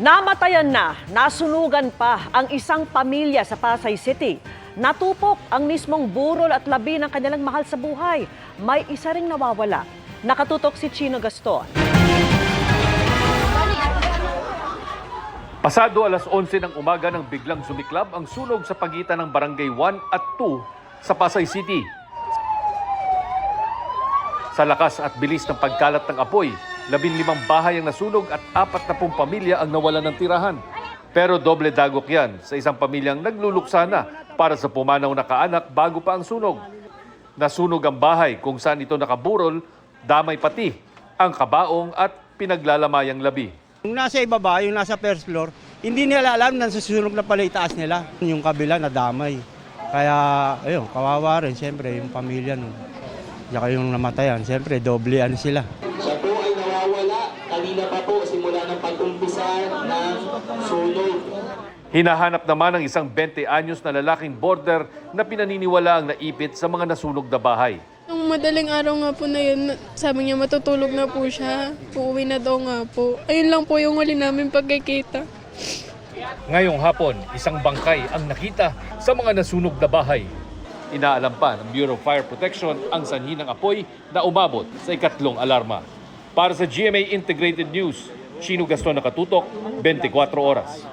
Namatayan na, nasunugan pa ang isang pamilya sa Pasay City. Natupok ang mismong burol at labi ng kanilang mahal sa buhay. May isa ring nawawala. Nakatutok si Chino Gaston. Pasado alas 11 ng umaga nang biglang sumiklab ang sunog sa pagitan ng Barangay 1 at 2 sa Pasay City. Sa lakas at bilis ng pagkalat ng apoy, 15 bahay ang nasunog at 40 pamilya ang nawalan ng tirahan. Pero doble dagok yan sa isang pamilyang nagluluksa na para sa pumanaw na kaanak bago pa ang sunog. Nasunog ang bahay kung saan ito nakaburol, damay pati ang kabaong at pinaglalamayang labi. Yung nasa ibaba, yung nasa first floor, hindi nila alam na susunog na pala itaas nila. Yung kabila nadamay. Kaya, ayun, kawawa rin, siyempre, yung pamilya nun. Saka yung namatayan, siyempre, doble sila. Siya po ay nawawala kanina pa po simula ng pag-umpisa ng sunog. Hinahanap naman ng isang 20 anyos na lalaking border na pinaniniwala ang naipit sa mga nasunog na bahay. Nung madaling araw nga po na yun, sabi niya matutulog na po siya. Uuwi na daw nga po. Ayun lang po yung huli namin pagkikita. Ngayong hapon, isang bangkay ang nakita sa mga nasunog na bahay. Inaalam pa ng Bureau of Fire Protection ang sanhi ng apoy na umabot sa ikatlong alarma. Para sa GMA Integrated News, Chino Gaston nakatutok, 24 oras.